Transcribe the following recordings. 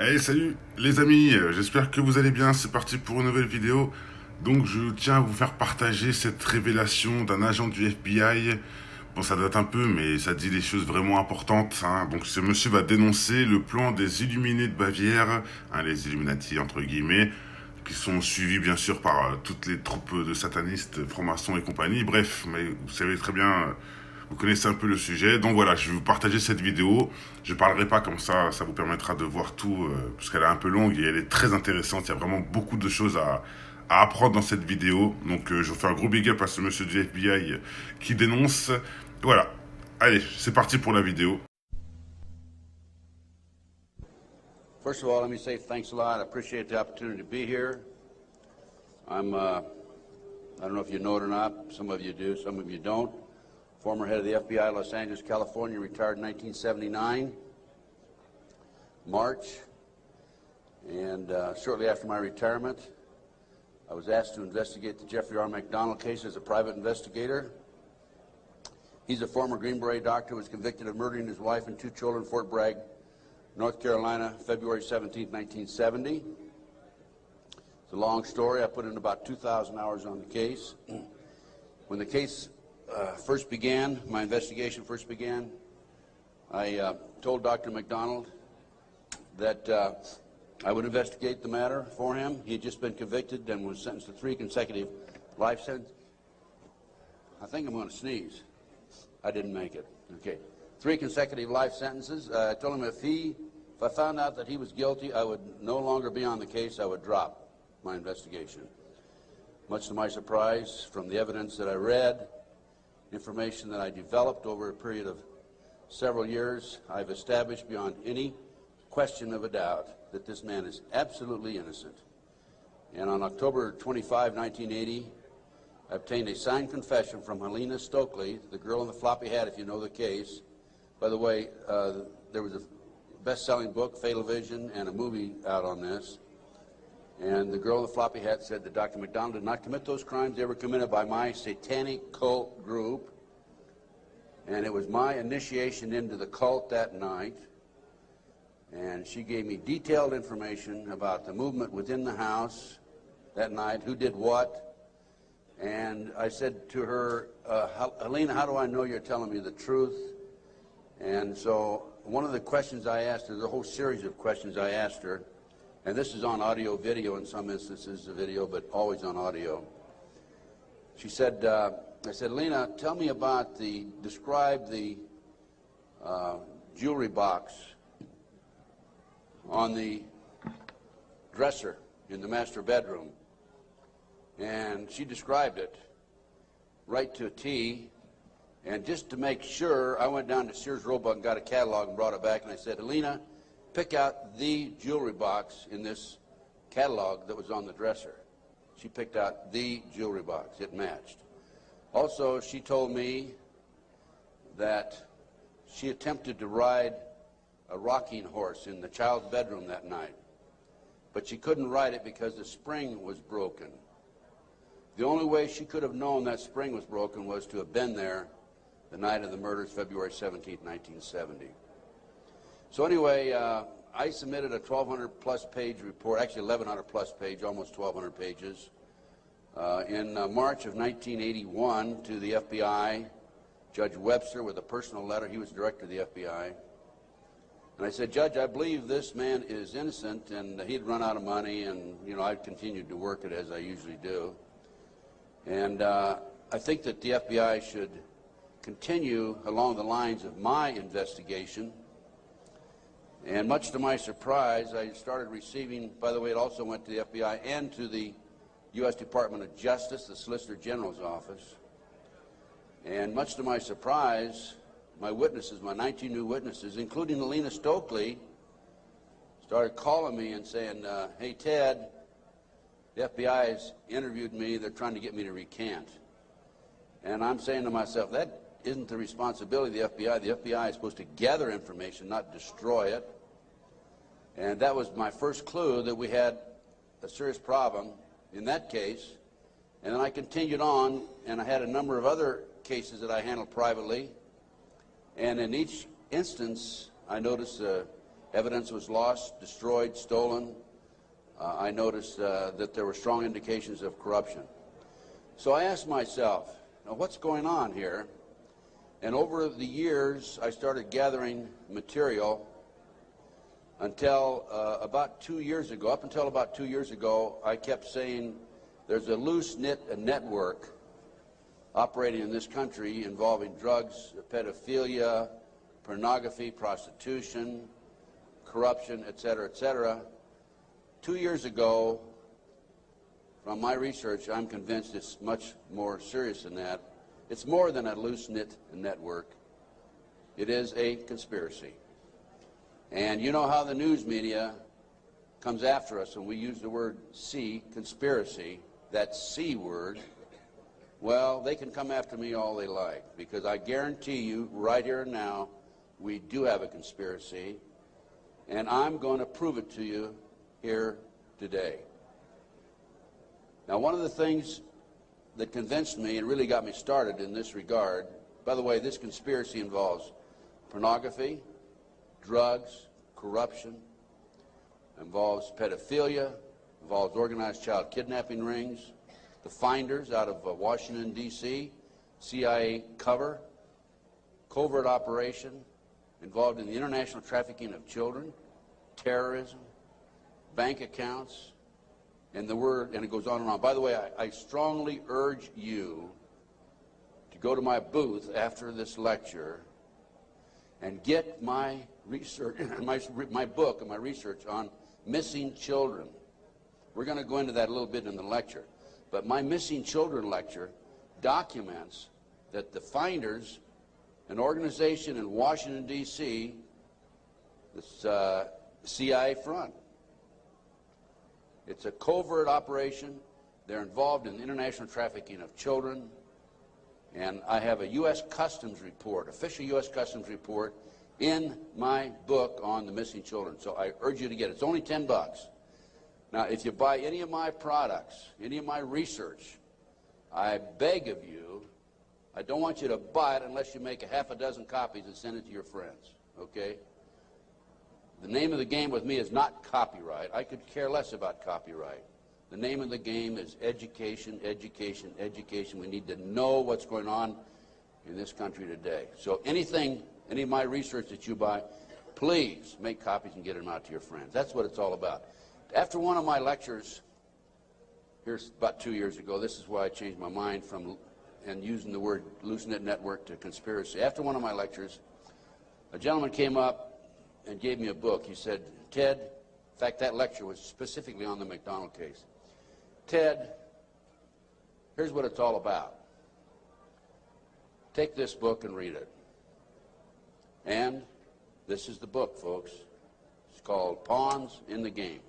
Hey, salut les amis, j'espère que vous allez bien, c'est parti pour une nouvelle vidéo. Donc je tiens à vous faire partager cette révélation d'un agent du FBI. Bon, ça date un peu, mais ça dit des choses vraiment importantes, hein. Donc ce monsieur va dénoncer le plan des Illuminés de Bavière, hein, les Illuminati entre guillemets, qui sont suivis bien sûr par toutes les troupes de satanistes, francs-maçons et compagnie. Bref, mais vous savez très bien, vous connaissez un peu le sujet. Donc voilà, je vais vous partager cette vidéo. Je parlerai pas comme ça vous permettra de voir tout, parce qu'elle est un peu longue et elle est très intéressante. Il y a vraiment beaucoup de choses à apprendre dans cette vidéo. Donc je vous fais un gros big up à ce monsieur du FBI qui dénonce. Voilà, allez, c'est parti pour la vidéo. First of all, let me say thanks a lot. I appreciate the opportunity to be here. I don't know if you know it or not. Some of you do, some of you don't. Former head of the FBI, Los Angeles, California, retired in 1979, March. And shortly after my retirement, I was asked to investigate the Jeffrey R. McDonald case as a private investigator. He's a former Green Beret doctor who was convicted of murdering his wife and 2 children in Fort Bragg, North Carolina, February 17, 1970. It's a long story. I put in about 2,000 hours on the case. When the case first began, my investigation first began, I told Dr. McDonald that I would investigate the matter for him. He had just been convicted and was sentenced to 3 consecutive life sentences. I think I'm going to sneeze. I didn't make it. Okay. 3 consecutive life sentences. I told him if I found out that he was guilty, I would no longer be on the case. I would drop my investigation. Much to my surprise, from the evidence that I read, information that I developed over a period of several years, I've established beyond any question of a doubt that this man is absolutely innocent. And on October 25, 1980, I obtained a signed confession from Helena Stokely, the girl in the floppy hat, if you know the case. By the way, there was a best-selling book, Fatal Vision, and a movie out on this. And the girl in the floppy hat said that Dr. McDonald did not commit those crimes. They were committed by my satanic cult group. And it was my initiation into the cult that night. And she gave me detailed information about the movement within the house that night, who did what. And I said to her, Helena, how do I know you're telling me the truth? And so one of the questions I asked her, there's a whole series of questions I asked her, and this is on audio video, in some instances a video, but always on audio. She said, I said, Helena, tell me about describe the jewelry box on the dresser in the master bedroom. And she described it right to a T. And just to make sure, I went down to Sears Roebuck and got a catalog and brought it back. And I said, Helena, pick out the jewelry box in this catalog that was on the dresser. She picked out the jewelry box. It matched. Also, she told me that she attempted to ride a rocking horse in the child's bedroom that night. But she couldn't ride it because the spring was broken. The only way she could have known that spring was broken was to have been there the night of the murders, February 17, 1970. So anyway, I submitted a 1,200-plus page report, actually 1,100-plus page, almost 1,200 pages, in March of 1981 to the FBI, Judge Webster, with a personal letter. He was director of the FBI. And I said, Judge, I believe this man is innocent, and he'd run out of money, and, you know, I continued to work it as I usually do. And I think that the FBI should continue along the lines of my investigation. And much to my surprise, I started receiving, by the way, it also went to the FBI and to the U.S. Department of Justice, the Solicitor General's office. And much to my surprise, my witnesses, my 19 new witnesses, including Helena Stokely, started calling me and saying, hey, Ted, the FBI has interviewed me. They're trying to get me to recant. And I'm saying to myself, that isn't the responsibility of the FBI. The FBI is supposed to gather information, not destroy it. And that was my first clue that we had a serious problem in that case. And then I continued on, and I had a number of other cases that I handled privately. And in each instance, I noticed Evidence was lost, destroyed, stolen. I noticed that there were strong indications of corruption. So I asked myself, now what's going on here? And over the years, I started gathering material until about 2 years ago. Up until about 2 years ago, I kept saying there's a loose-knit network operating in this country involving drugs, pedophilia, pornography, prostitution, corruption, etc., etc. 2 years ago, from my research, I'm convinced it's much more serious than that. It's more than a loose-knit network. It is a conspiracy. And you know how the news media comes after us when we use the word C, conspiracy, that C word. Well, they can come after me all they like, because I guarantee you right here and now we do have a conspiracy, and I'm going to prove it to you here today. Now, one of the things that convinced me and really got me started in this regard, by the way, this conspiracy involves pornography, drugs, corruption, involves pedophilia, involves organized child kidnapping rings, the finders out of Washington, D.C., CIA cover, covert operation, involved in the international trafficking of children, terrorism, bank accounts, and it goes on and on. By the way, I strongly urge you to go to my booth after this lecture and get my research, my book and my research on missing children. We're going to go into that a little bit in the lecture. But my missing children lecture documents that the finders, an organization in Washington, D.C., this CIA front. It's a covert operation. They're involved in the international trafficking of children. And I have a U.S. Customs report, official U.S. Customs report, in my book on the missing children. So I urge you to get it. It's only $10. Now, if you buy any of my products, any of my research, I beg of you, I don't want you to buy it unless you make a half a dozen copies and send it to your friends, okay? The name of the game with me is not copyright. I could care less about copyright. The name of the game is education, education, education. We need to know what's going on in this country today. So any of my research that you buy, please make copies and get them out to your friends. That's what it's all about. After one of my lectures, here's about 2 years ago, this is why I changed my mind from and using the word loose-knit network to conspiracy. After one of my lectures, a gentleman came up and gave me a book. He said, Ted, in fact, that lecture was specifically on the McDonald case. Ted, here's what it's all about. Take this book and read it. And this is the book, folks. It's called Pawns in the Game.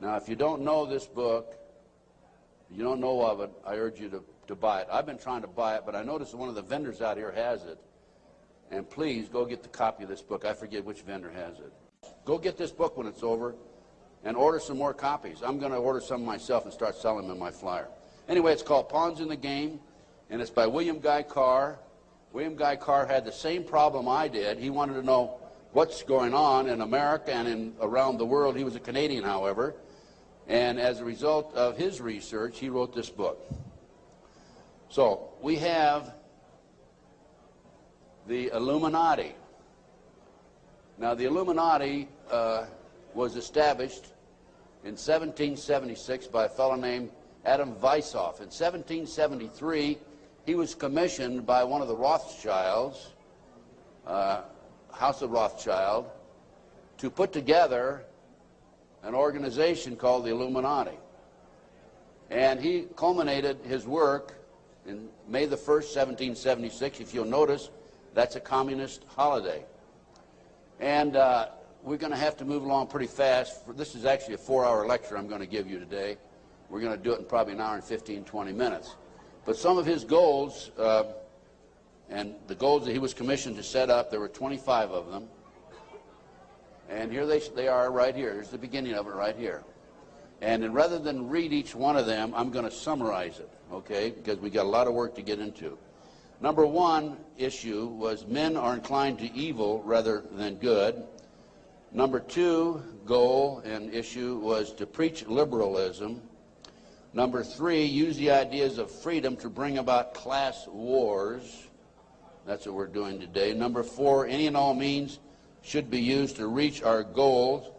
Now, if you don't know this book, you don't know of it, I urge you to buy it. I've been trying to buy it, but I noticed that one of the vendors out here has it. And please go get the copy of this book. I forget which vendor has it. Go get this book when it's over and order some more copies. I'm going to order some myself and start selling them in my flyer. Anyway, it's called Pawns in the Game, and it's by William Guy Carr. William Guy Carr had the same problem I did. He wanted to know what's going on in America and around the world. He was a Canadian, however, and as a result of his research, he wrote this book. So we have the Illuminati. Now, the Illuminati was established in 1776 by a fellow named Adam Weishaupt. In 1773, he was commissioned by one of the Rothschilds, House of Rothschild, to put together an organization called the Illuminati. And he culminated his work in May the 1st, 1776. If you'll notice, that's a communist holiday. And we're going to have to move along pretty fast. This is actually a 4-hour lecture I'm going to give you today. We're going to do it in probably an hour and 15, 20 minutes. But some of his goals, and the goals that he was commissioned to set up, there were 25 of them. And here they are right here. Here's the beginning of it right here. And then rather than read each one of them, I'm going to summarize it, okay, because we got a lot of work to get into. Number one issue was men are inclined to evil rather than good. Number 2 goal and issue was to preach liberalism. Number 3, use the ideas of freedom to bring about class wars. That's what we're doing today. Number 4, any and all means should be used to reach our goals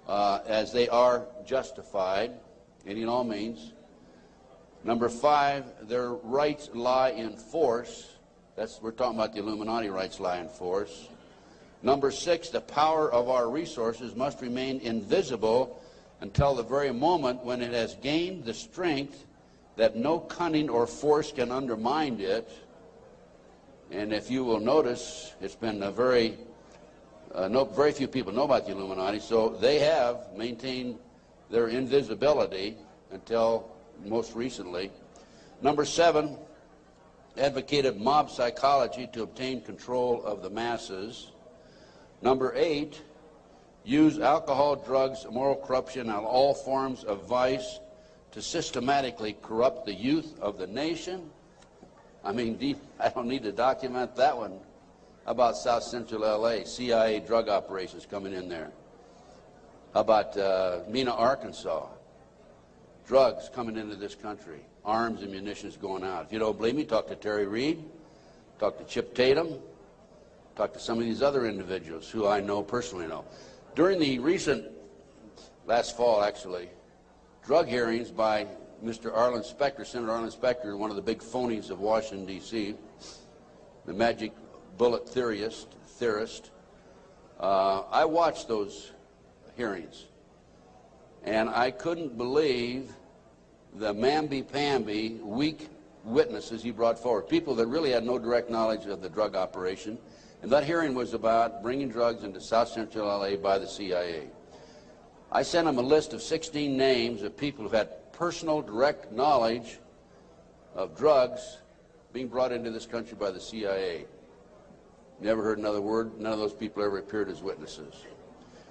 as they are justified. Any and all means. Number 5, their rights lie in force. We're talking about the Illuminati rights lie in force. Number 6, the power of our resources must remain invisible until the very moment when it has gained the strength that no cunning or force can undermine it. And if you will notice, it's been very few people know about the Illuminati, so they have maintained their invisibility until most recently. Number 7, advocated mob psychology to obtain control of the masses. Number 8, use alcohol, drugs, moral corruption, and all forms of vice to systematically corrupt the youth of the nation. I mean, I don't need to document that one. How about South Central LA, CIA drug operations coming in there? How about Mena, Arkansas? Drugs coming into this country, arms and munitions going out. If you don't believe me, talk to Terry Reid, talk to Chip Tatum, talk to some of these other individuals who I know, personally know. During the recent, last fall actually, drug hearings by Mr. Arlen Specter, Senator Arlen Specter, one of the big phonies of Washington, D.C., the magic bullet theorist, I watched those hearings, and I couldn't believe the mamby-pamby, weak witnesses he brought forward, people that really had no direct knowledge of the drug operation. And that hearing was about bringing drugs into South Central LA by the CIA. I sent him a list of 16 names of people who had personal, direct knowledge of drugs being brought into this country by the CIA. Never heard another word. None of those people ever appeared as witnesses.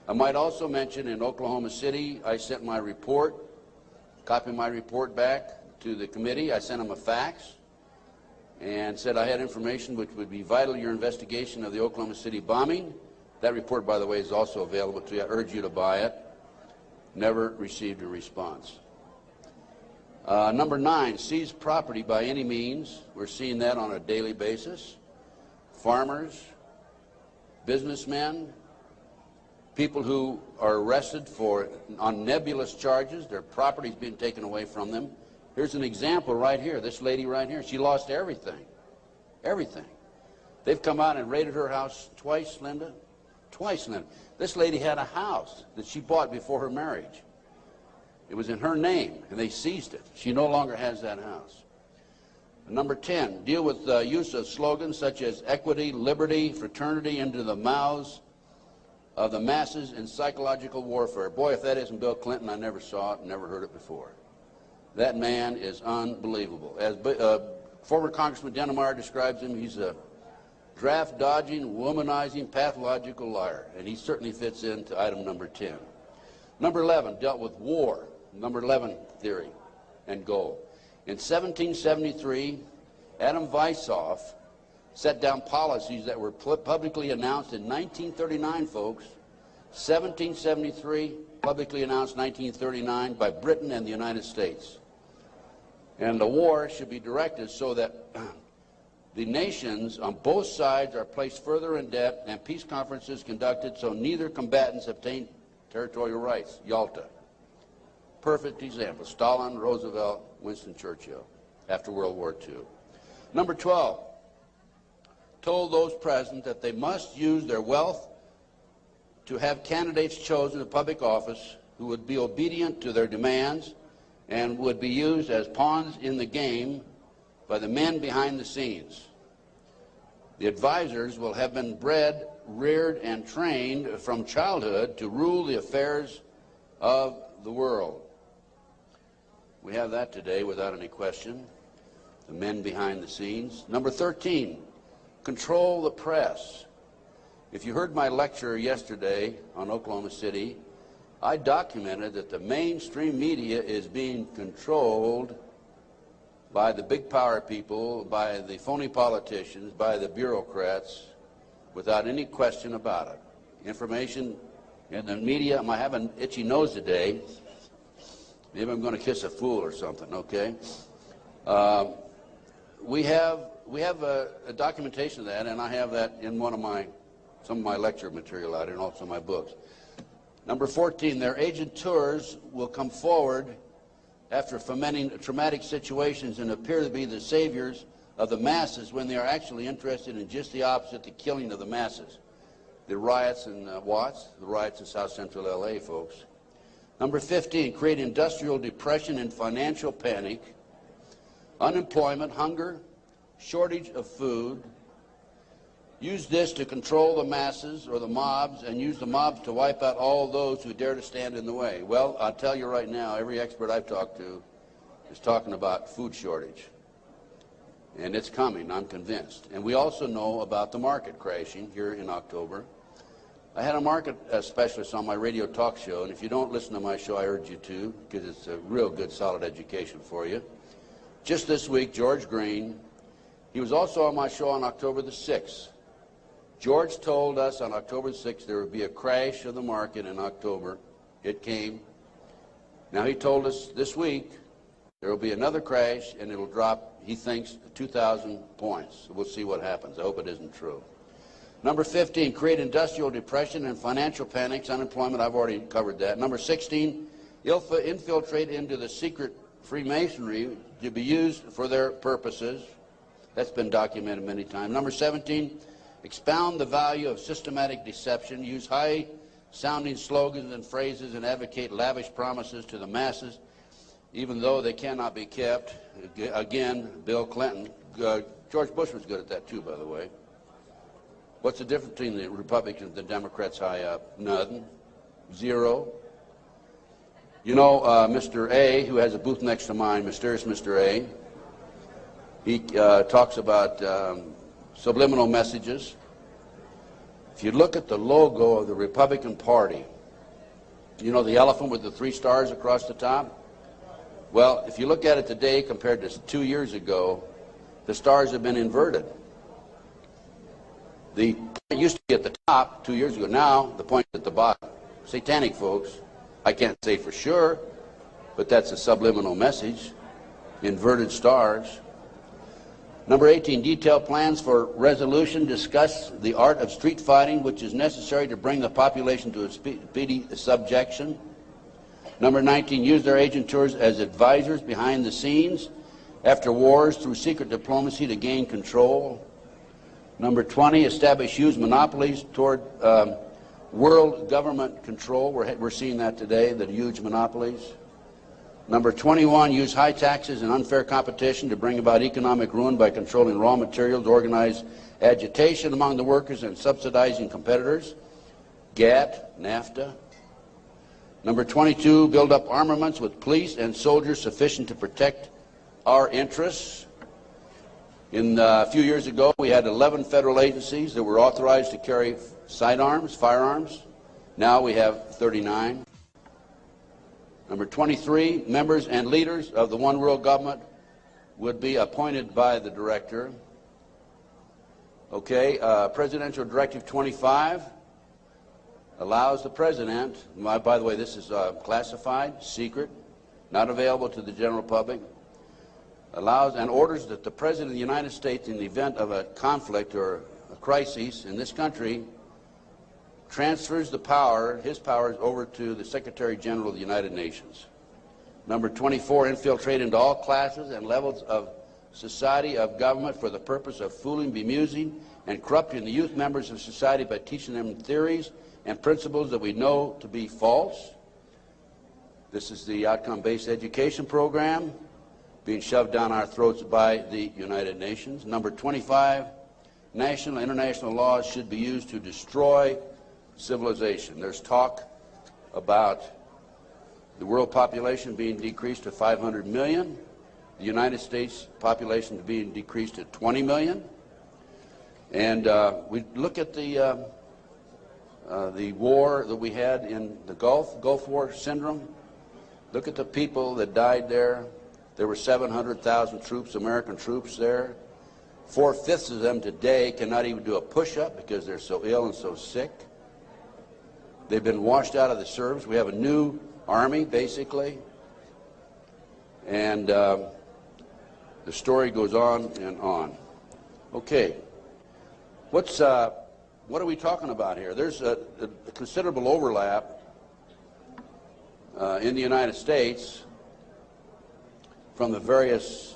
I might also mention in Oklahoma City, I sent my report, copy my report back to the committee. I sent them a fax and said I had information which would be vital to your investigation of the Oklahoma City bombing. That report, by the way, is also available to you. I urge you to buy it. Never received a response. Number 9, seize property by any means. We're seeing that on a daily basis. Farmers, businessmen, people who are arrested on nebulous charges, their property's being taken away from them. Here's an example right here. This lady right here, she lost everything. Everything. They've come out and raided her house twice, Linda. Twice, Linda. This lady had a house that she bought before her marriage. It was in her name, and they seized it. She no longer has that house. Number 10, deal with the use of slogans such as equity, liberty, fraternity into the mouths of the masses in psychological warfare. Boy, if that isn't Bill Clinton, I never saw it, never heard it before. That man is unbelievable. As former Congressman Dennemeyer describes him, he's a draft-dodging, womanizing, pathological liar, and he certainly fits into item number 10. Number 11 dealt with war, number 11 theory and goal. In 1773, Adam Weishaupt set down policies that were publicly announced in 1939, folks. 1773, publicly announced 1939 by Britain and the United States. And the war should be directed so that the nations on both sides are placed further in debt and peace conferences conducted so neither combatants obtain territorial rights. Yalta. Perfect example. Stalin, Roosevelt, Winston Churchill after World War II. Number 12, told those present that they must use their wealth to have candidates chosen to public office who would be obedient to their demands and would be used as pawns in the game by the men behind the scenes. The advisors will have been bred, reared, and trained from childhood to rule the affairs of the world. We have that today without any question, the men behind the scenes. Number 13, control the press. If you heard my lecture yesterday on Oklahoma City, I documented that the mainstream media is being controlled by the big power people, by the phony politicians, by the bureaucrats, without any question about it. Information And the media, I have an itchy nose today. Maybe I'm going to kiss a fool or something, okay? We have a documentation of that, and I have that in some of my lecture material out here and also my books. Number 14, their agenteurs will come forward after fomenting traumatic situations and appear to be the saviors of the masses when they are actually interested in just the opposite, the killing of the masses. The riots in Watts, the riots in South Central LA, folks. Number 15, create industrial depression and financial panic, unemployment, hunger, shortage of food. Use this to control the masses or the mobs, and use the mobs to wipe out all those who dare to stand in the way. Well, I'll tell you right now, every expert I've talked to is talking about food shortage. And it's coming, I'm convinced. And we also know about the market crashing here in October. I had a market specialist on my radio talk show, and if you don't listen to my show, I urge you to, because it's a real good, solid education for you. Just this week, George Green, he was also on my show on October the 6th. George told us on October 6th there would be a crash of the market in October. It came. Now he told us this week there will be another crash and it will drop, he thinks, 2,000 points. We'll see what happens. I hope it isn't true. Number 15, create industrial depression and financial panics, unemployment. I've already covered that. Number 16, infiltrate into the secret Freemasonry to be used for their purposes. That's been documented many times. Number 17, expound the value of systematic deception, use high-sounding slogans and phrases, and advocate lavish promises to the masses, even though they cannot be kept. Again, Bill Clinton. George Bush was good at that too, by the way. What's the difference between the Republicans and the Democrats high up? None. Zero. You know, Mr. A, who has a booth next to mine, mysterious Mr. A, he talks about subliminal messages. If you look at the logo of the Republican Party, you know the elephant with the 3 stars across the top? Well, if you look at it today compared to 2 years ago, the stars have been inverted. The point used to be at the top 2 years ago. Now the point's at the bottom. Satanic, folks. I can't say for sure, but that's a subliminal message. Inverted stars. Number 18, detailed plans for resolution. Discuss the art of street fighting, which is necessary to bring the population to a speedy subjection. Number 19, use their agentures as advisors behind the scenes after wars through secret diplomacy to gain control. Number 20, establish huge monopolies toward world government control. We're seeing that today, the huge monopolies. Number 21, use high taxes and unfair competition to bring about economic ruin by controlling raw materials, organize agitation among the workers, and subsidizing competitors. GATT, NAFTA. Number 22, build up armaments with police and soldiers sufficient to protect our interests. A few years ago, we had 11 federal agencies that were authorized to carry sidearms, firearms. Now we have 39. Number 23, members and leaders of the one world government would be appointed by the director. Okay, Presidential Directive 25 allows the president, by the way, this is classified, secret, not available to the general public, allows and orders that the President of the United States, in the event of a conflict or a crisis in this country, transfers the power, his powers, over to the Secretary General of the United Nations. Number 24, infiltrate into all classes and levels of society, of government, for the purpose of fooling, bemusing, and corrupting the youth members of society by teaching them theories and principles that we know to be false. This is the outcome-based education program being shoved down our throats by the United Nations. Number 25, national and international laws should be used to destroy civilization. There's talk about the world population being decreased to 500 million, the United States population being decreased to 20 million. And we look at the war that we had in the Gulf War syndrome. Look at the people that died there. There were 700,000 troops, American troops there. 4/5 of them today cannot even do a push-up because they're so ill and so sick. They've been washed out of the service. We have a new army, basically. And the story goes on and on. Okay. What are we talking about here? There's a considerable overlap in the United States from the various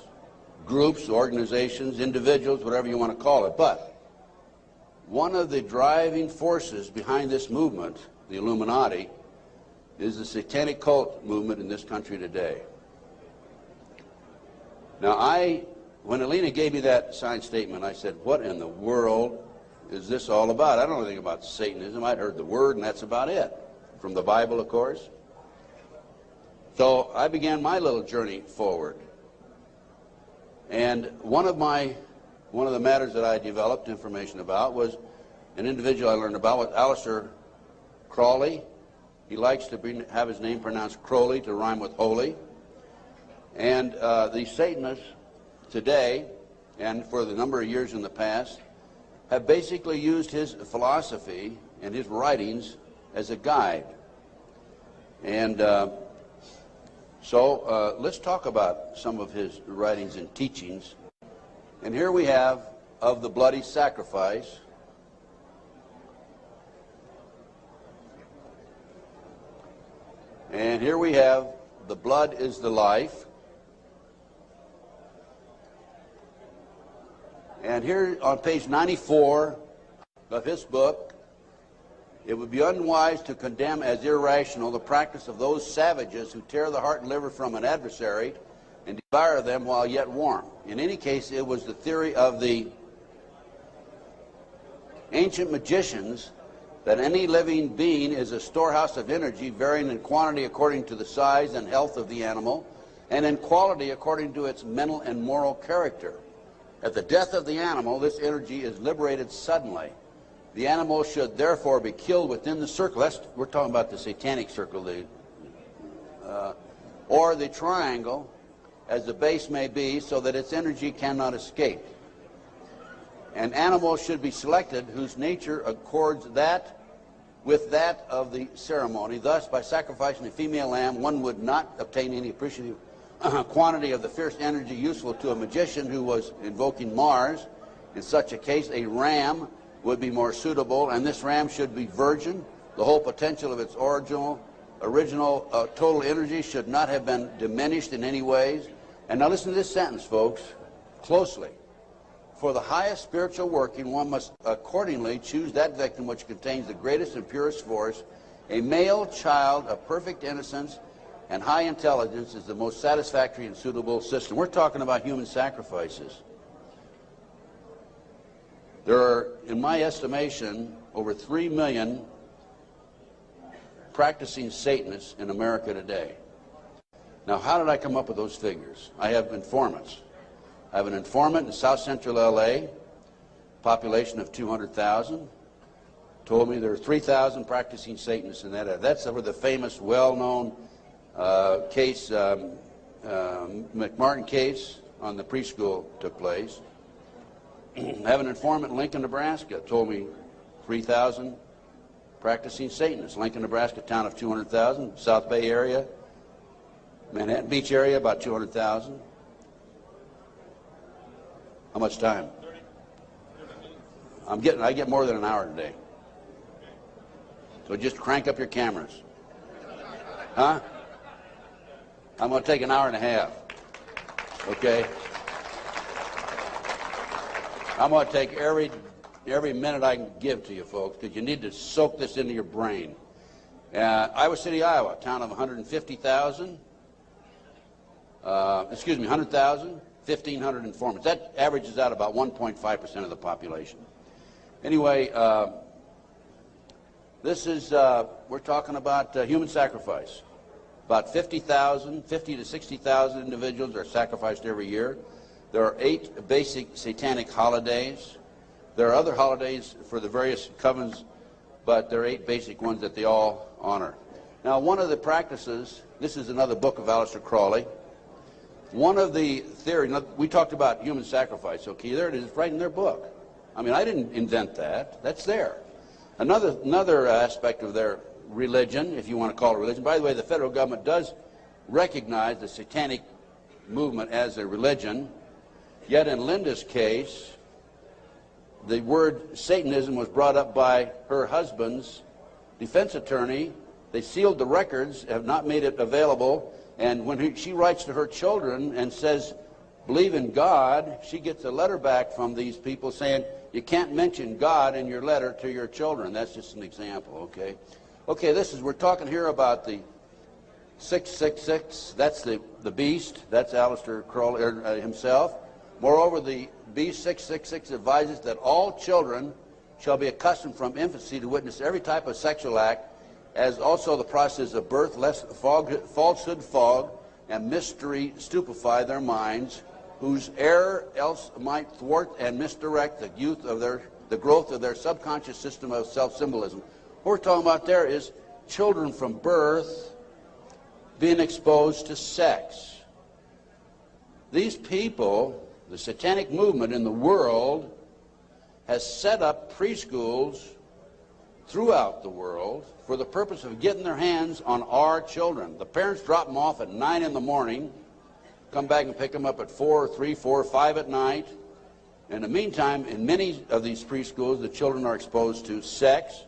groups, organizations, individuals, whatever you want to call it. But one of the driving forces behind this movement, the Illuminati, is the satanic cult movement in this country today. Now, when Alina gave me that signed statement, I said, what in the world is this all about? I don't know anything about Satanism. I'd heard the word, and that's about it. From the Bible, of course. So I began my little journey forward. And one of the matters that I developed information about was an individual I learned about, was Aleister Crowley. He likes to have his name pronounced Crowley to rhyme with holy. And the Satanists today, and for the number of years in the past, have basically used his philosophy and his writings as a guide. And so let's talk about some of his writings and teachings. And here we have Of the Bloody Sacrifice. And here we have The Blood is the Life. And here on page 94 of his book, it would be unwise to condemn as irrational the practice of those savages who tear the heart and liver from an adversary and devour them while yet warm. In any case, it was the theory of the ancient magicians that any living being is a storehouse of energy varying in quantity according to the size and health of the animal, and in quality according to its mental and moral character. At the death of the animal, this energy is liberated suddenly. The animal should therefore be killed within the circle. We're talking about the satanic circle, or the triangle, as the base may be, so that its energy cannot escape. An animal should be selected whose nature accords that with that of the ceremony. Thus, by sacrificing a female lamb, one would not obtain any appreciative quantity of the fierce energy useful to a magician who was invoking Mars. In such a case, a ram would be more suitable, and this ram should be virgin. The whole potential of its original total energy should not have been diminished in any ways. And now listen to this sentence, folks, closely. For the highest spiritual working, one must accordingly choose that victim which contains the greatest and purest force. A male child of perfect innocence and high intelligence is the most satisfactory and suitable system. We're talking about human sacrifices. There are, in my estimation, over 3 million practicing Satanists in America today. Now, how did I come up with those figures? I have informants. I have an informant in South Central LA, population of 200,000, told me there are 3,000 practicing Satanists in that area. That's where the famous, well-known case, McMartin case on the preschool took place. I have an informant in Lincoln, Nebraska, told me 3,000 practicing Satanists. Lincoln, Nebraska, town of 200,000. South Bay area, Manhattan Beach area, about 200,000. How much time? I get more than an hour today. So just crank up your cameras. Huh? I'm going to take an hour and a half. Okay? I'm going to take every minute I can give to you folks, because you need to soak this into your brain. Iowa City, Iowa, town of 150,000. 100,000. 1,500 informants. That averages out about 1.5% of the population. Anyway, this is, we're talking about human sacrifice. About 50 to 60,000 individuals are sacrificed every year. There are 8 basic satanic holidays. There are other holidays for the various covens, but there are 8 basic ones that they all honor. Now, one of the practices, this is another book of Aleister Crowley. One of the theories, we talked about human sacrifice, okay, there it is, right in their book. I mean, I didn't invent that. That's there. Another aspect of their religion, if you want to call it religion. By the way, the federal government does recognize the satanic movement as a religion, yet in Linda's case, the word Satanism was brought up by her husband's defense attorney. They sealed the records, have not made it available, and when she writes to her children and says, believe in God, she gets a letter back from these people saying, you can't mention God in your letter to your children. That's just an example, okay? Okay, we're talking here about the 666, that's the beast, that's Aleister Crowley himself. Moreover, the beast 666 advises that all children shall be accustomed from infancy to witness every type of sexual act, as also the process of birth, lest falsehood fog and mystery stupefy their minds, whose error else might thwart and misdirect the growth of their subconscious system of self-symbolism. What we're talking about there is children from birth being exposed to sex. These people, the satanic movement in the world, has set up preschools throughout the world for the purpose of getting their hands on our children. The parents drop them off at 9 in the morning, come back and pick them up at 4, 3, 4, 5 at night. In the meantime, in many of these preschools, the children are exposed to sex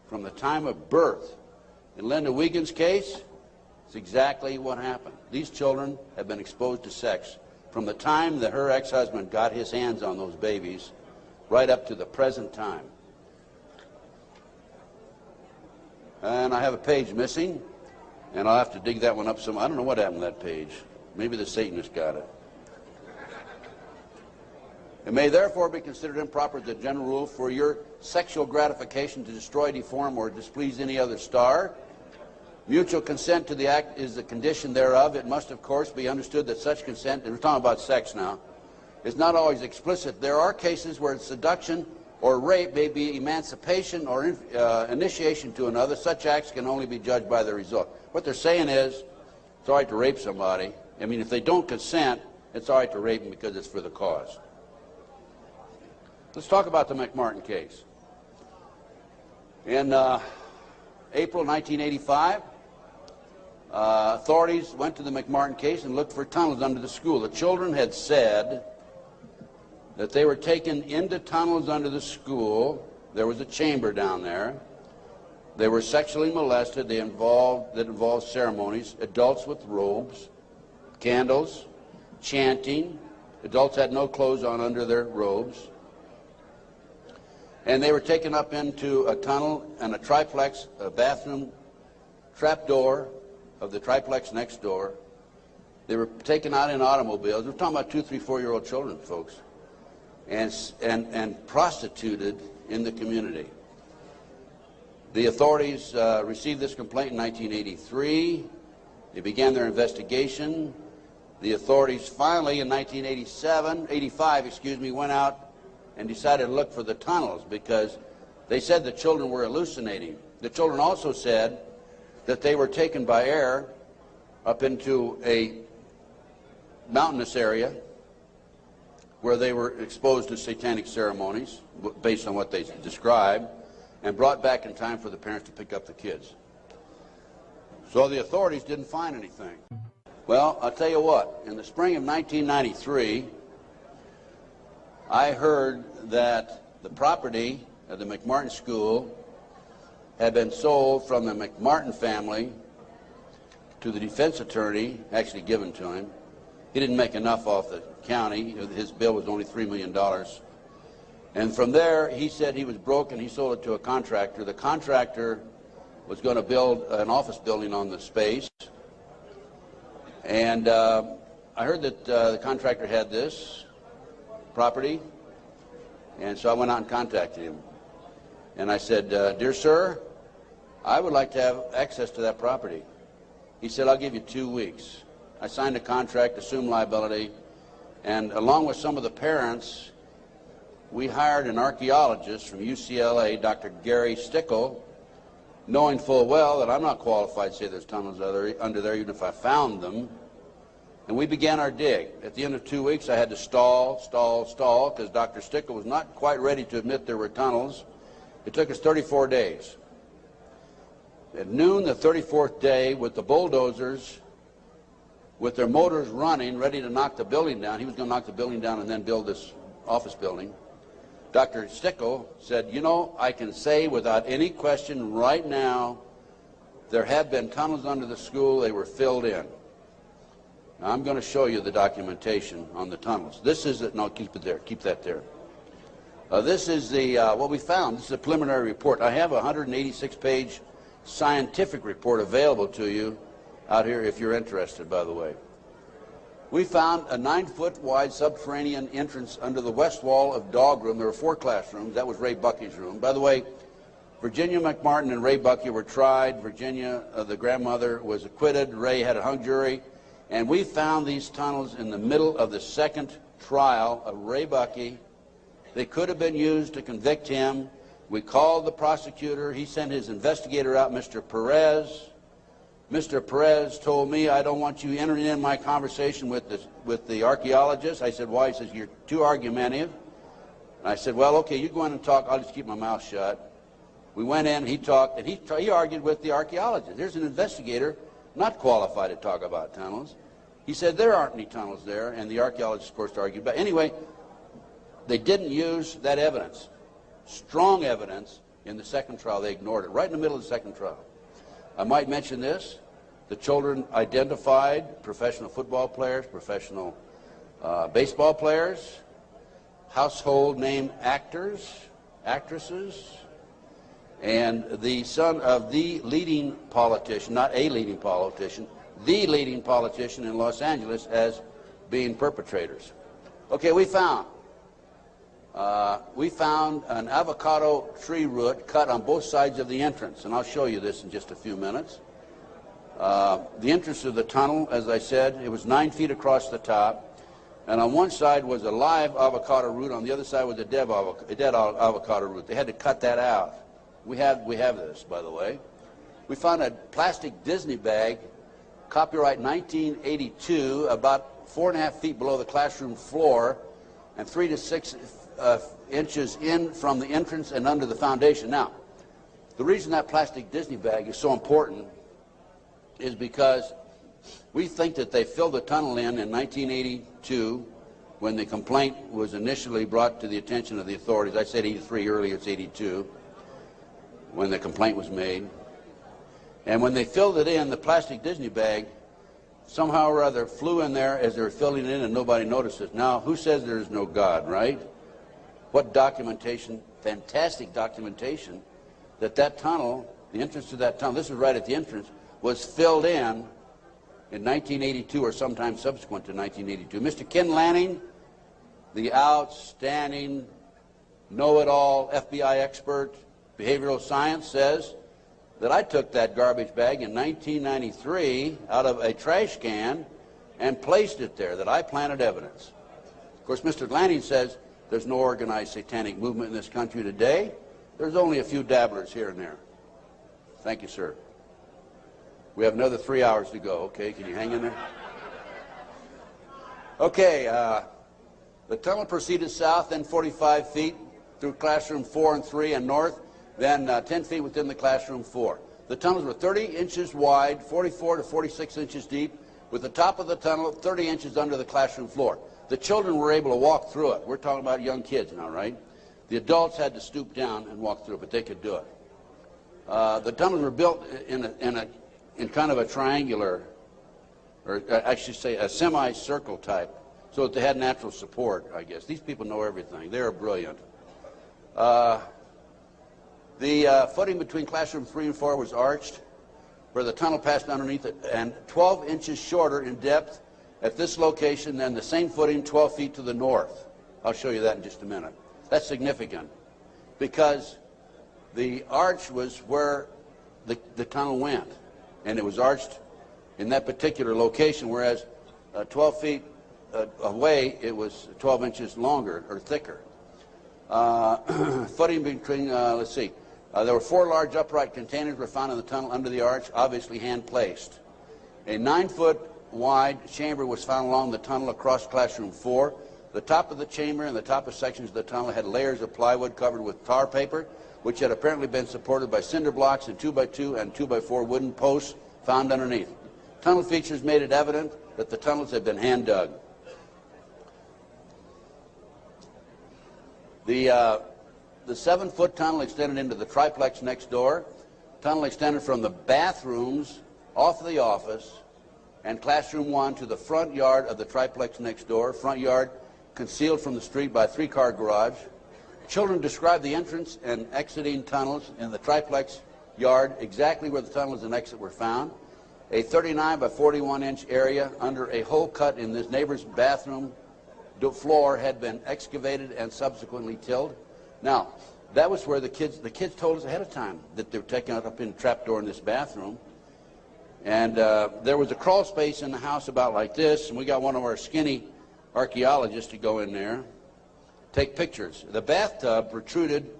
from the time of birth. In Linda Wiegand's case, it's exactly what happened. These children have been exposed to sex from the time that her ex-husband got his hands on those babies right up to the present time. And I have a page missing, and I'll have to dig that one up some. I don't know what happened to that page. Maybe the Satanist got it. It may therefore be considered improper as a general rule for your sexual gratification to destroy, deform, or displease any other star. Mutual consent to the act is the condition thereof. It must, of course, be understood that such consent, and we're talking about sex now, is not always explicit. There are cases where seduction or rape may be emancipation or initiation to another. Such acts can only be judged by the result. What they're saying is, it's all right to rape somebody. I mean, if they don't consent, it's all right to rape them because it's for the cause. Let's talk about the McMartin case. In April 1985, authorities went to the McMartin case and looked for tunnels under the school. The children had said that they were taken into tunnels under the school. There was a chamber down there. They were sexually molested. That involved ceremonies, adults with robes, candles, chanting. Adults had no clothes on under their robes. And they were taken up into a tunnel and a triplex, a bathroom trap door of the triplex next door. They were taken out in automobiles. We're talking about 2, 3, 4-year-old children, folks, and prostituted in the community. The authorities received this complaint in 1983. They began their investigation. The authorities finally, in 1985, went out and decided to look for the tunnels because they said the children were hallucinating. The children also said that they were taken by air up into a mountainous area where they were exposed to satanic ceremonies based on what they described, and brought back in time for the parents to pick up the kids. So the authorities didn't find anything. Well, I'll tell you what, in the spring of 1993, I heard that the property of the McMartin School had been sold from the McMartin family to the defense attorney, actually given to him. He didn't make enough off the county. His bill was only $3 million. And from there, he said he was broke and he sold it to a contractor. The contractor was going to build an office building on the space. And I heard that the contractor had this property, and so I went out and contacted him. And I said, dear sir, I would like to have access to that property. He said, I'll give you 2 weeks. I signed a contract, assumed liability, and along with some of the parents, we hired an archaeologist from UCLA, Dr. Gary Stickle, knowing full well that I'm not qualified to say there's tunnels under there, even if I found them. And we began our dig. At the end of 2 weeks, I had to stall, because Dr. Stickle was not quite ready to admit there were tunnels. It took us 34 days. At noon the 34th day, with the bulldozers, with their motors running, ready to knock the building down. He was going to knock the building down and then build this office building. Dr. Stickle said, you know, I can say without any question right now, there have been tunnels under the school. They were filled in. Now, I'm going to show you the documentation on the tunnels. This is it. No, keep it there. Keep that there. This is the what we found. This is a preliminary report. I have a 186-page scientific report available to you out here if you're interested, by the way. We found a 9-foot wide subterranean entrance under the west wall of dog room. There were 4 classrooms. That was Ray Bucky's room. By the way, Virginia McMartin and Ray Bucky were tried. Virginia, the grandmother, was acquitted. Ray had a hung jury. And we found these tunnels in the middle of the second trial of Ray Bucky. They could have been used to convict him. We called the prosecutor. He sent his investigator out, Mr. Perez. Mr. Perez told me, I don't want you entering in my conversation with the archaeologist. I said, why? He says, you're too argumentative. And I said, well, okay, you go in and talk. I'll just keep my mouth shut. We went in, he talked, and he argued with the archaeologist. There's an investigator not qualified to talk about tunnels. He said there aren't any tunnels there, and the archaeologist, of course, argued. But anyway, they didn't use that evidence, strong evidence, in the second trial. They ignored it, right in the middle of the second trial. I might mention this. The children identified professional football players, professional baseball players, household name actors, actresses, and the son of the leading politician, not a leading politician, the leading politician in Los Angeles as being perpetrators. Okay, we found an avocado tree root cut on both sides of the entrance, and I'll show you this in just a few minutes. The entrance of the tunnel, as I said, it was 9 feet across the top, and on one side was a live avocado root, on the other side was a dead avocado root. They had to cut that out. We have this, by the way. We found a plastic Disney bag, copyright 1982, about 4.5 feet below the classroom floor, and 3 to 6 inches in from the entrance and under the foundation. Now, the reason that plastic Disney bag is so important is because we think that they filled the tunnel in 1982 when the complaint was initially brought to the attention of the authorities. I said 83 earlier, it's 82 when the complaint was made. And when they filled it in, the plastic Disney bag somehow or other flew in there as they were filling it in and nobody noticed it. Now, who says there is no God, right? What documentation, fantastic documentation, that that tunnel, the entrance to that tunnel, this is right at the entrance, was filled in 1982 or sometime subsequent to 1982. Mr. Ken Lanning, the outstanding, know-it-all FBI expert, behavioral science, says that I took that garbage bag in 1993 out of a trash can and placed it there, that I planted evidence. Of course, Mr. Lanning says there's no organized satanic movement in this country today. There's only a few dabblers here and there. Thank you, sir. We have another 3 hours to go. Okay, can you hang in there? Okay, the tunnel proceeded south, then 45 feet through classroom 4 and 3 and north, then 10 feet within the classroom 4. The tunnels were 30 inches wide, 44 to 46 inches deep, with the top of the tunnel 30 inches under the classroom floor. The children were able to walk through it. We're talking about young kids now, right? The adults had to stoop down and walk through it, but they could do it. The tunnels were built in kind of a triangular, or I should say a semicircle type, so that they had natural support, I guess. These people know everything. They are brilliant. The footing between classroom 3 and 4 was arched, where the tunnel passed underneath it, and 12 inches shorter in depth at this location than the same footing 12 feet to the north. I'll show you that in just a minute. That's significant, because the arch was where the tunnel went, and it was arched in that particular location, whereas 12 feet away, it was 12 inches longer or thicker. Footing between, let's see, there were 4 large upright containers were found in the tunnel under the arch, obviously hand-placed. A 9-foot wide chamber was found along the tunnel across classroom 4. The top of the chamber and the top of sections of the tunnel had layers of plywood covered with tar paper, which had apparently been supported by cinder blocks and 2x2 and 2x4 wooden posts found underneath. Tunnel features made it evident that the tunnels had been hand dug. The 7-foot tunnel extended into the triplex next door. Tunnel extended from the bathrooms off of the office and classroom 1 to the front yard of the triplex next door. Front yard concealed from the street by a 3-car garage. Children described the entrance and exiting tunnels in the triplex yard exactly where the tunnels and exit were found. A 39 by 41 inch area under a hole cut in this neighbor's bathroom floor had been excavated and subsequently tilled. Now, that was where the kids told us ahead of time that they were taking it up in the trapdoor in this bathroom. And there was a crawl space in the house about like this, and we got one of our skinny archaeologists to go in there, take pictures. The bathtub protruded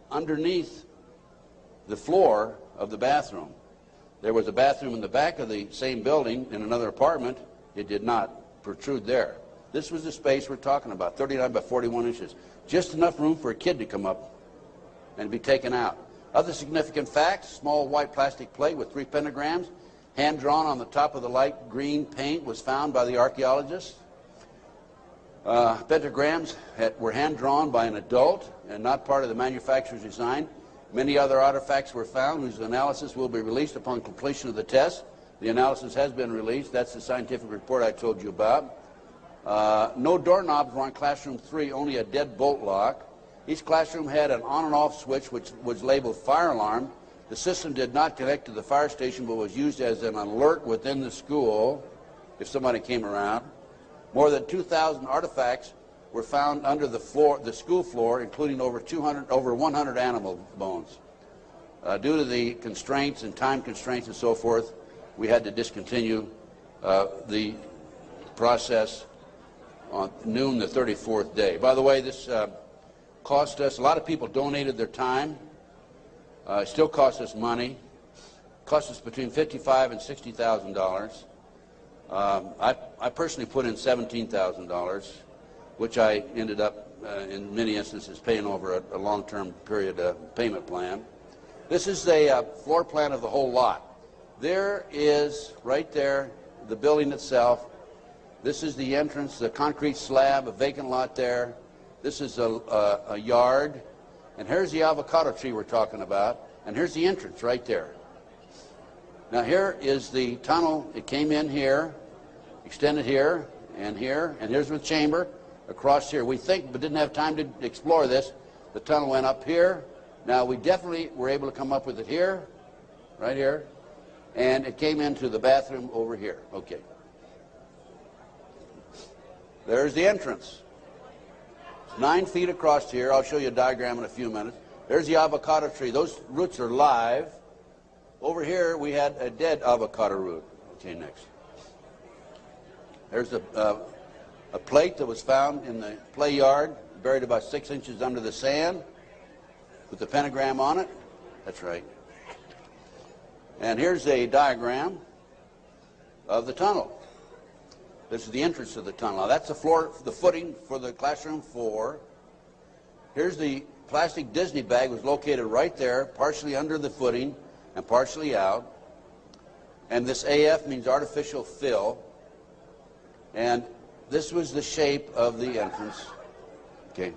underneath the floor of the bathroom. There was a bathroom in the back of the same building in another apartment. It did not protrude there. This was the space we're talking about, 39 by 41 inches. Just enough room for a kid to come up and be taken out. Other significant facts: small white plastic plate with 3 pentagrams, hand drawn on the top of the light green paint, was found by the archaeologists. Pentagrams were hand drawn by an adult and not part of the manufacturer's design. Many other artifacts were found whose analysis will be released upon completion of the test. The analysis has been released. That's the scientific report I told you about. No doorknobs were on classroom 3, only a dead bolt lock. Each classroom had an on and off switch which was labeled fire alarm. The system did not connect to the fire station but was used as an alert within the school if somebody came around. More than 2,000 artifacts were found under the floor, the school floor, including over 100 animal bones. Due to the constraints and time constraints and so forth, we had to discontinue the process on noon the 34th day. By the way, this cost us, a lot of people donated their time. It still costs us money. It cost us between $55,000 and $60,000. I personally put in $17,000, which I ended up, in many instances, paying over a long-term period payment plan. This is a floor plan of the whole lot. There is, right there, the building itself. This is the entrance, the concrete slab, a vacant lot there. This is a yard. And here's the avocado tree we're talking about. And here's the entrance right there. Now here is the tunnel. It came in here, extended here, and here's the chamber across here. We think, but didn't have time to explore this, the tunnel went up here. Now we definitely were able to come up with it here, right here, and it came into the bathroom over here. Okay. There's the entrance. It's 9 feet across here. I'll show you a diagram in a few minutes. There's the avocado tree. Those roots are live. Over here we had a dead avocado root. Okay, next. There's a plate that was found in the play yard, buried about 6 inches under the sand, with the pentagram on it. That's right. And here's a diagram of the tunnel. This is the entrance to the tunnel. Now that's the floor, the footing for the classroom 4. Here's the plastic Disney bag, was located right there, partially under the footing and partially out. And this AF means artificial fill. And this was the shape of the entrance. Okay.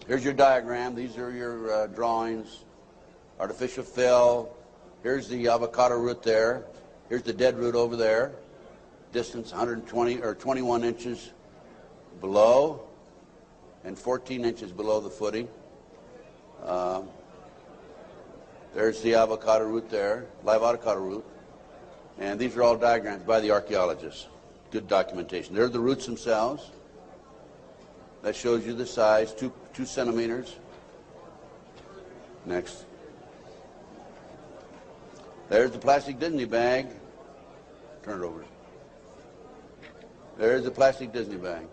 Here's your diagram. These are your drawings. Artificial fill. Here's the avocado root there. Here's the dead root over there. Distance 120 or 21 inches below and 14 inches below the footing. There's the avocado root there, live avocado root. And these are all diagrams by the archaeologists. Good documentation. There are the roots themselves. That shows you the size, 2 centimeters. Next. There's the plastic Disney bag. Turn it over. There's the plastic Disney bag.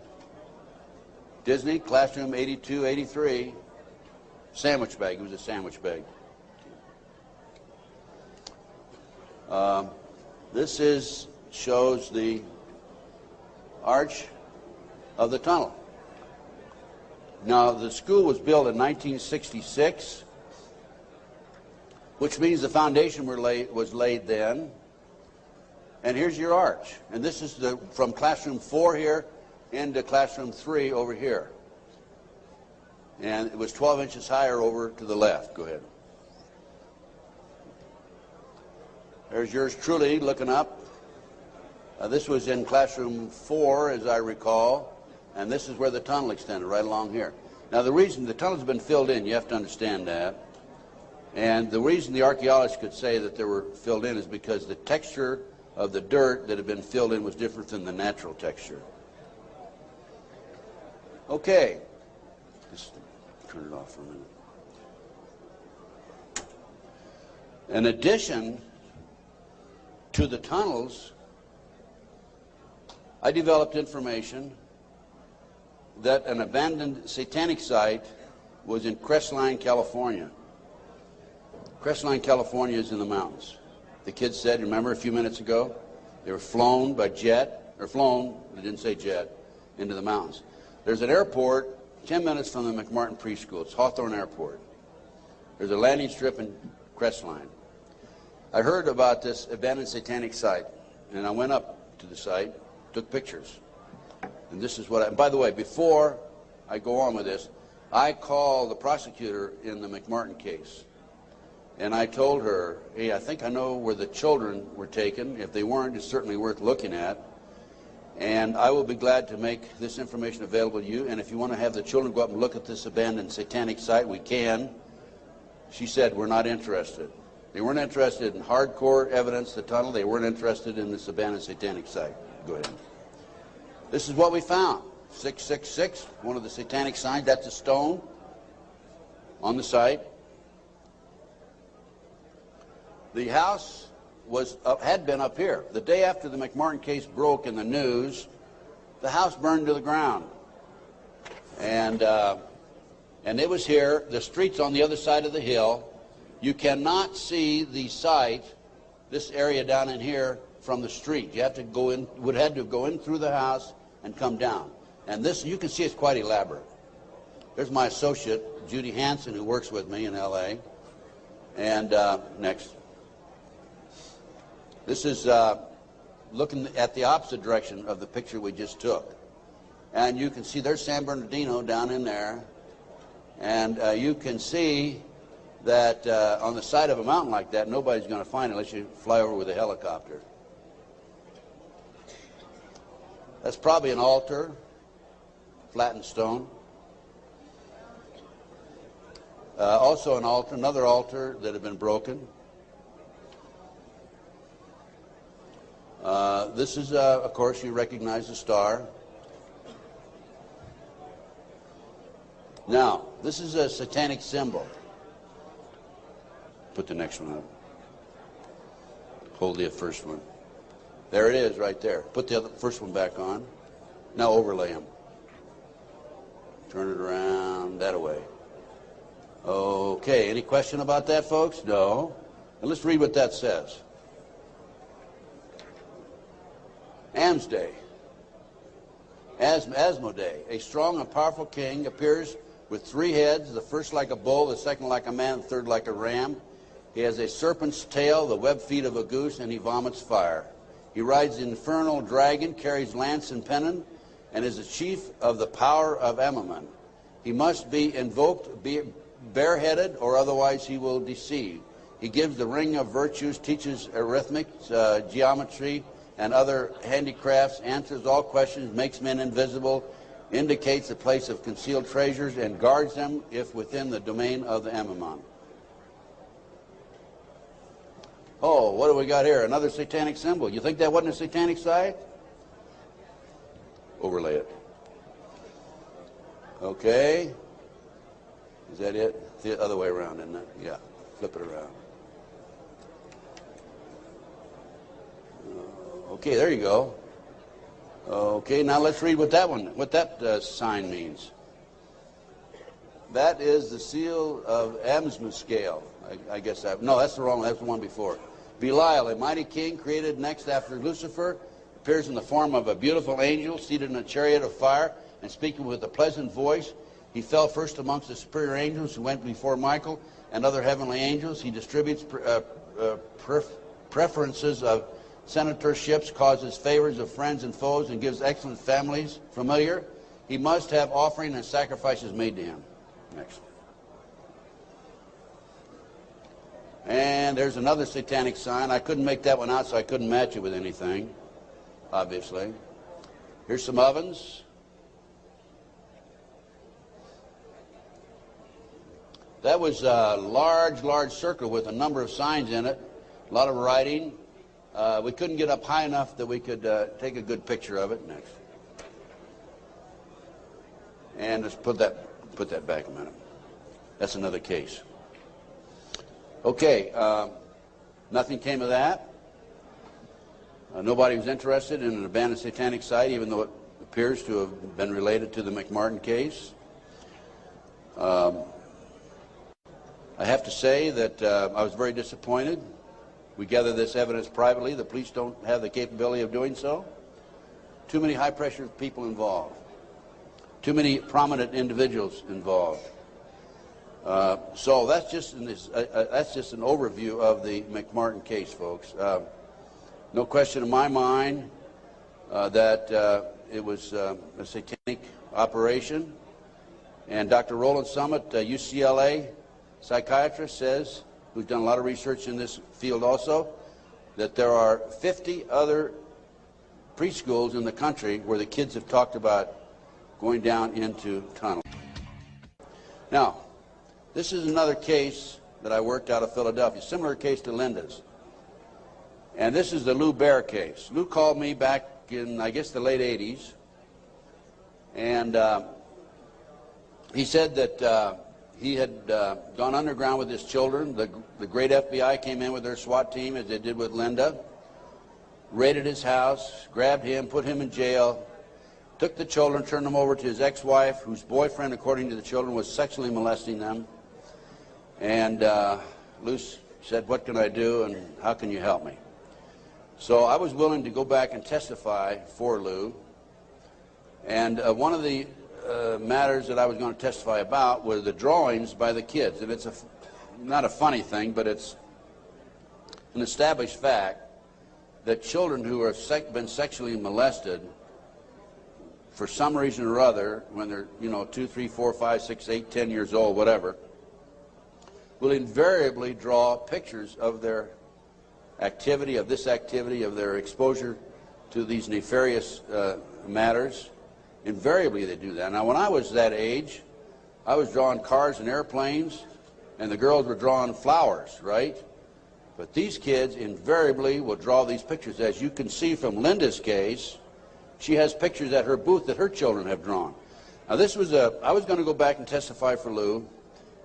Disney, classroom 82, 83. Sandwich bag. It was a sandwich bag. This shows the arch of the tunnel. Now, the school was built in 1966, which means the foundation was laid then. And here's your arch. And this is from classroom 4 here into classroom 3 over here. And it was 12 inches higher over to the left. Go ahead. There's yours truly looking up. This was in classroom 4, as I recall. And this is where the tunnel extended, right along here. Now, the reason the tunnel's been filled in, you have to understand that. And the reason the archaeologists could say that they were filled in is because the texture of the dirt that had been filled in was different than the natural texture. Okay. Just turn it off for a minute. In addition to the tunnels, I developed information that an abandoned satanic site was in Crestline, California. Crestline, California is in the mountains. The kids said, remember a few minutes ago, they were flown by jet, or flown, they didn't say jet, into the mountains. There's an airport 10 minutes from the McMartin Preschool. It's Hawthorne Airport. There's a landing strip in Crestline. I heard about this abandoned satanic site, and I went up to the site, took pictures. And this is what and by the way, before I go on with this, I called the prosecutor in the McMartin case. And I told her, hey, I think I know where the children were taken. If they weren't, it's certainly worth looking at. And I will be glad to make this information available to you. And if you want to have the children go up and look at this abandoned satanic site, we can. She said, we're not interested. They weren't interested in hardcore evidence, the tunnel. They weren't interested in this abandoned satanic site. Go ahead. This is what we found. 666, one of the satanic signs. That's a stone on the site. The house had been up here. The day after the McMartin case broke in the news, the house burned to the ground. And it was here. The street's on the other side of the hill. You cannot see the site, this area down in here, from the street. You have to go in, would have to go in through the house and come down. And this, you can see it's quite elaborate. There's my associate, Judy Hansen, who works with me in LA. And next. This is looking at the opposite direction of the picture we just took. And you can see there's San Bernardino down in there. And you can see that on the side of a mountain like that, nobody's going to find it unless you fly over with a helicopter. That's probably an altar, flattened stone. Also an altar, another altar that had been broken. This is, of course, you recognize the star. Now, this is a satanic symbol. Put the next one up. Hold the first one. There it is right there. Put the first one back on. Now overlay them. Turn it around that way. Okay, any question about that, folks? No. And let's read what that says. Asmodee, a strong and powerful king, appears with 3 heads, the first like a bull, the second like a man, the third like a ram. He has a serpent's tail, the webbed feet of a goose, and he vomits fire. He rides the infernal dragon, carries lance and pennon, and is the chief of the power of Amaman. He must be invoked bareheaded, or otherwise he will deceive. He gives the ring of virtues, teaches arithmetic, geometry, and other handicrafts, answers all questions, makes men invisible, indicates the place of concealed treasures, and guards them if within the domain of the Amaman. Oh, what do we got here? Another satanic symbol. You think that wasn't a satanic site? Overlay it. Okay. Is that it? It's the other way around, isn't it? Yeah. Flip it around. Okay, there you go. Okay, now let's read what that sign means. That is the seal of Amsmuscale. I guess that. No, that's the wrong. That's the one before. Belial, a mighty king created next after Lucifer, appears in the form of a beautiful angel seated in a chariot of fire and speaking with a pleasant voice. He fell first amongst the superior angels who went before Michael and other heavenly angels. He distributes preferences of senatorships, causes favors of friends and foes, and gives excellent families. Familiar. He must have offering and sacrifices made to him. Next. And there's another satanic sign. I couldn't make that one out, so I couldn't match it with anything, obviously. Here's some ovens. That was a large circle with a number of signs in it, a lot of writing. We couldn't get up high enough that we could take a good picture of it. Next. And let's put that back a minute. That's another case. Okay, nothing came of that. Nobody was interested in an abandoned satanic site, even though it appears to have been related to the McMartin case. I have to say that I was very disappointed. We gathered this evidence privately. The police don't have the capability of doing so. Too many high-pressure people involved. Too many prominent individuals involved. So that's just an overview of the McMartin case, folks. No question in my mind that it was a satanic operation. And Dr. Roland Summit, UCLA psychiatrist, says, who's done a lot of research in this field also, that there are 50 other preschools in the country where the kids have talked about going down into tunnels. Now, this is another case that I worked out of Philadelphia, similar case to Linda's. And this is the Lou Bear case. Lou called me back in, I guess, the late 80s. And he said that he had gone underground with his children. The great FBI came in with their SWAT team, as they did with Linda, raided his house, grabbed him, put him in jail, took the children, turned them over to his ex-wife, whose boyfriend, according to the children, was sexually molesting them. And Lou said, "What can I do and how can you help me?" So I was willing to go back and testify for Lou. And one of the matters that I was going to testify about were the drawings by the kids. And it's not a funny thing, but it's an established fact that children who have been sexually molested for some reason or other, when they're, 2, 3, 4, 5, 6, 8, 10 years old, whatever, will invariably draw pictures of their activity, of their exposure to these nefarious matters. Invariably they do that. Now, when I was that age, I was drawing cars and airplanes, and the girls were drawing flowers, right? But these kids invariably will draw these pictures. As you can see from Linda's case, she has pictures at her booth that her children have drawn. Now, I was going to go back and testify for Lou,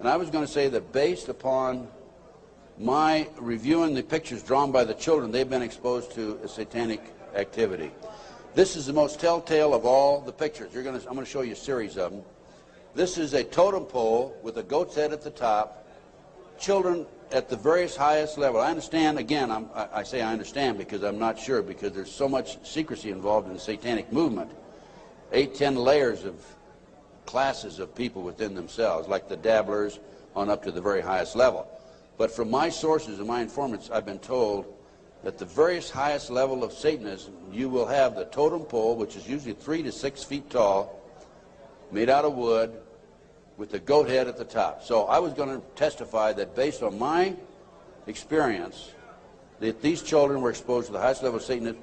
and I was going to say that based upon my reviewing the pictures drawn by the children, they've been exposed to a satanic activity. This is the most telltale of all the pictures. I'm going to show you a series of them. This is a totem pole with a goat's head at the top, children at the various highest level. I understand, again, I say I understand because I'm not sure, because there's so much secrecy involved in the satanic movement. 8, 10 layers of classes of people within themselves, like the dabblers on up to the very highest level. But from my sources and my informants, I've been told that the various highest level of Satanism, you will have the totem pole, which is usually 3 to 6 feet tall, made out of wood, with the goat head at the top. So I was going to testify that based on my experience, that these children were exposed to the highest level of Satanism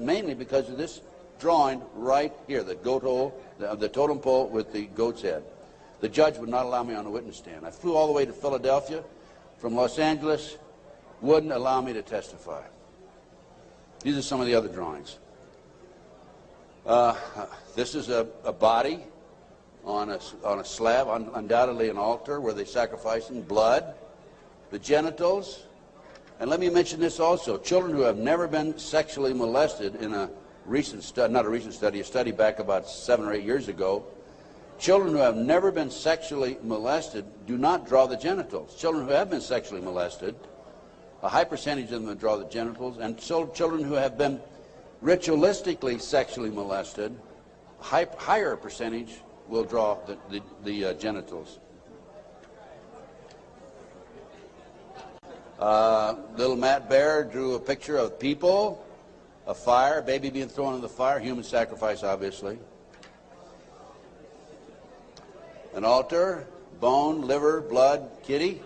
mainly because of this drawing right here, the goat hole, the totem pole with the goat's head. The judge would not allow me on the witness stand. I flew all the way to Philadelphia from Los Angeles, wouldn't allow me to testify. These are some of the other drawings. This is a body on a slab, undoubtedly an altar where they sacrificing blood, the genitals, and let me mention this also, children who have never been sexually molested in a recent study, not a recent study, a study back about 7 or 8 years ago, children who have never been sexually molested do not draw the genitals. Children who have been sexually molested A high percentage of them draw the genitals, and children who have been ritualistically sexually molested, higher percentage will draw the genitals. Little Matt Bear drew a picture of people, a fire, a baby being thrown in the fire, human sacrifice, obviously. An altar, bone, liver, blood, kitty.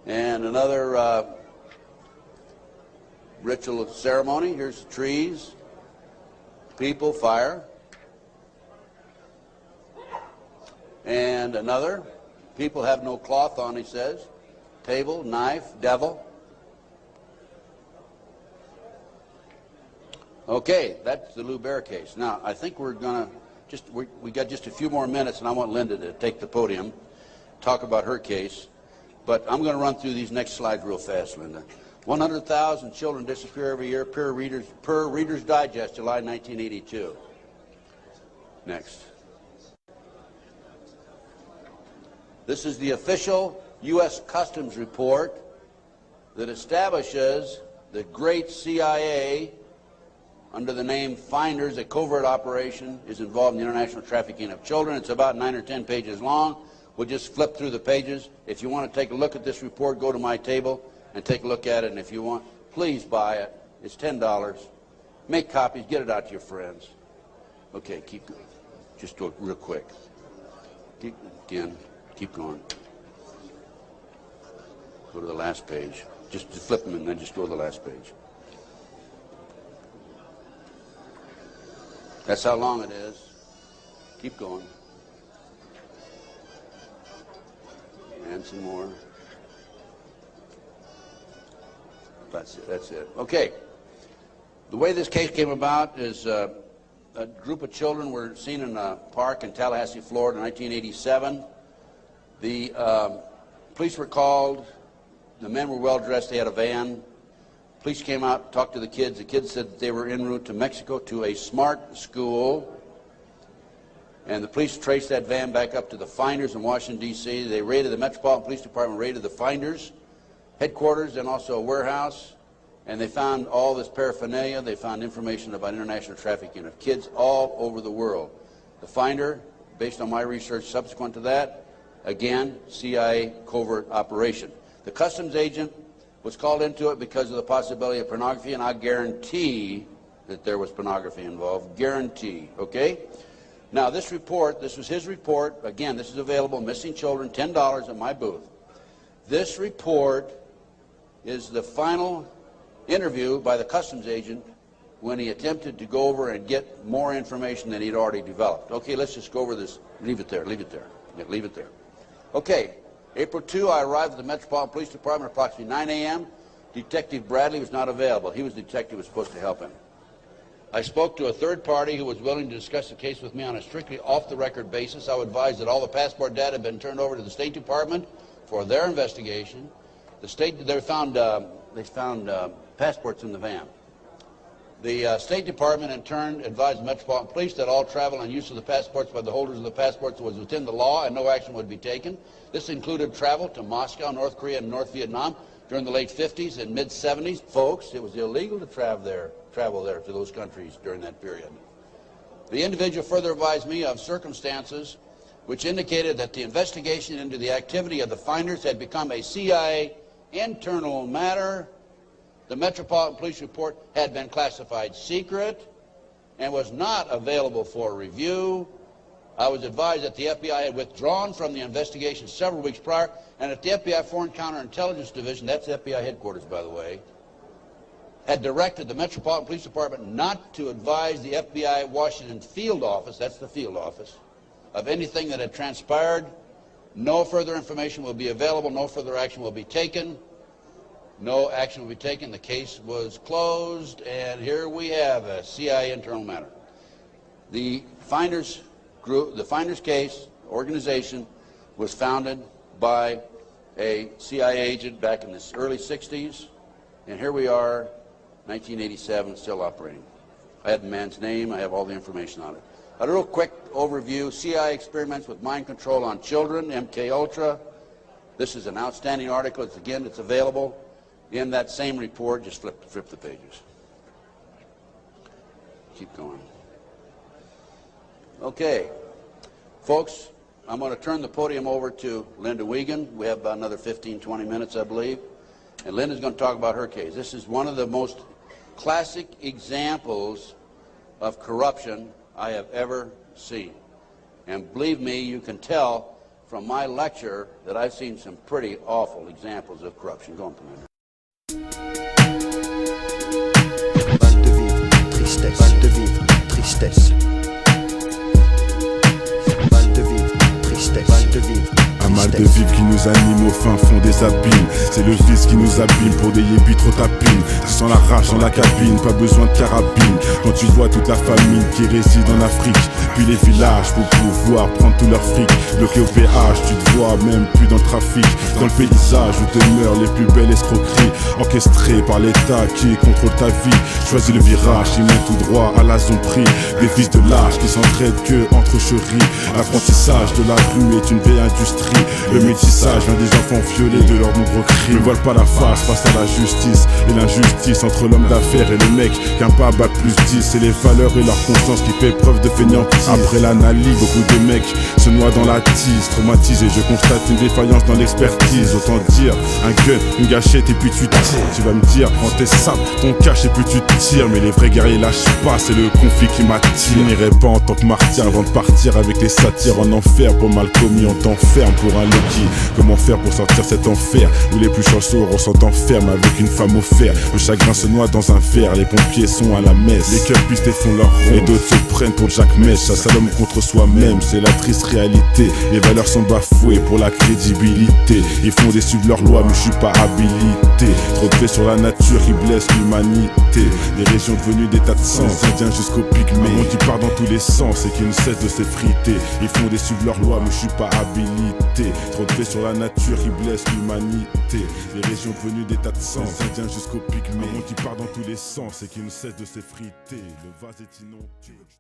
And another ritual ceremony. Here's trees, people, fire. And another, people have no cloth on, he says. Table, knife, devil. Okay, that's the Lou Bear case. Now, I think we're going to we got just a few more minutes, and I want Linda to take the podium, talk about her case. But I'm going to run through these next slides real fast, Linda. 100,000 children disappear every year per Reader's Digest, July 1982. Next. This is the official U.S. Customs report that establishes the great CIA, under the name Finders, a covert operation, is involved in the international trafficking of children. It's about 9 or 10 pages long. We'll just flip through the pages. If you want to take a look at this report, go to my table and take a look at it. And if you want, please buy it. It's $10. Make copies. Get it out to your friends. Okay, keep going. Just do it real quick. Keep going. Go to the last page. Just flip them and then just go to the last page. That's how long it is. Keep going. And some more. That's it. That's it. Okay. The way this case came about is a group of children were seen in a park in Tallahassee, Florida in 1987. The police were called. The men were well dressed. They had a van. Police came out, talked to the kids. The kids said that they were en route to Mexico to a smart school. And the police traced that van back up to the Finders in Washington, D.C. They raided, the Metropolitan Police Department raided the Finders headquarters and also a warehouse. And they found all this paraphernalia. They found information about international trafficking of kids all over the world. The Finder, based on my research subsequent to that, again, CIA covert operation. The customs agent was called into it because of the possibility of pornography, and I guarantee that there was pornography involved. Guarantee, okay? Now, this report, this was his report. Again, this is available, Missing Children, $10 at my booth. This report is the final interview by the customs agent when he attempted to go over and get more information than he'd already developed. Okay, let's just go over this. Leave it there, leave it there. Yeah, leave it there. Okay, April 2, I arrived at the Metropolitan Police Department at approximately 9 a.m. Detective Bradley was not available. He was the detective who was supposed to help him. I spoke to a third party who was willing to discuss the case with me on a strictly off-the-record basis. I would advise that all the passport data had been turned over to the State Department for their investigation. They found passports in the van. The State Department, in turn, advised the Metropolitan Police that all travel and use of the passports by the holders of the passports was within the law and no action would be taken. This included travel to Moscow, North Korea, and North Vietnam during the late 50s and mid-70s. Folks, it was illegal to travel there to those countries during that period. The individual further advised me of circumstances which indicated that the investigation into the activity of the Finders had become a CIA internal matter. The Metropolitan Police report had been classified secret and was not available for review. I was advised that the FBI had withdrawn from the investigation several weeks prior, and that the FBI Foreign Counterintelligence Division, that's FBI headquarters, by the way, had directed the Metropolitan Police Department not to advise the FBI Washington field office, that's the field office, of anything that had transpired. No further information will be available. No further action will be taken. No action will be taken. The case was closed, and here we have a CIA internal matter. The Finders group, the Finders case organization, was founded by a CIA agent back in the early 60s, and here we are, 1987, still operating. I have the man's name. I have all the information on it. A real quick overview. CIA experiments with mind control on children, MK Ultra. This is an outstanding article. It's available in that same report. Just flip the pages. Keep going. Okay. Folks, I'm going to turn the podium over to Linda Wiegand. We have about another 15, 20 minutes, I believe. And Linda's going to talk about her case. This is one of the most classic examples of corruption I have ever seen. And believe me, you can tell from my lecture that I've seen some pretty awful examples of corruption. Go on, Commander. Mal de vivre, tristesse. Mal de vivre, tristesse. Mal de vivre, tristesse. Mal de vivre. Un mal de vivre qui nous anime au fin fond des abîmes. C'est le vice qui nous abîme pour des yébis trop tapines. Tu sens la rage dans la cabine, pas besoin de carabine. Quand tu vois toute la famille qui réside en Afrique, puis les villages pour pouvoir prendre tout leur fric. Bloqué au péage, tu te vois même plus dans le trafic. Dans le paysage où demeurent les plus belles escroqueries, orchestrées par l'État qui contrôle ta vie. Choisis le virage, ils montent tout droit à la zombie. Des fils de lâches qui s'entraident que entre chéris. L'apprentissage de la rue est une vieille industrie. Le métissage vient des enfants violés de leurs nombreux crimes. Ne voile pas la face face à la justice et l'injustice entre l'homme d'affaires et le mec qu'un pas bat plus 10. C'est les valeurs et leur conscience qui fait preuve de fainéantise. Après l'analyse, beaucoup de mecs se noient dans la tise. Traumatisé, je constate une défaillance dans l'expertise. Autant dire, un gun, une gâchette et puis tu tires. Tu vas me dire, prends tes sables, ton cache et puis tu tires. Mais les vrais guerriers lâchent pas, c'est le conflit qui m'attire. Je n'irai pas en tant que martyr avant de partir avec les satires en enfer. Pour mal commis, on t'enferme pour un Loki. Comment faire pour sortir cet enfer où les plus chanceux ressentent enferme avec une femme au fer. Le chagrin se noie dans un verre, les pompiers sont à la messe. Les cœurs pistés font leur rond et d'autres se prennent pour Jack Mèche. Ça s'allume contre soi-même, c'est la triste réalité. Les valeurs sont bafouées pour la crédibilité. Ils font des suivre leurs lois mais je suis pas habilité. Trop de faits sur la nature qui blessent l'humanité. Les régions devenues des tas de sang, indiens jusqu'aux pygmées. Un monde qui part dans tous les sens et qui ne cesse de s'effriter. Ils font des suivre leurs lois mais je suis pas habilité. Trop de faits sur la nature qui blessent l'humanité. Les régions devenues des tas de sang, indiens jusqu'aux pygmées. Un monde qui part dans tous les sens et qui ne cesse de s'effriter. Le vase est inondé.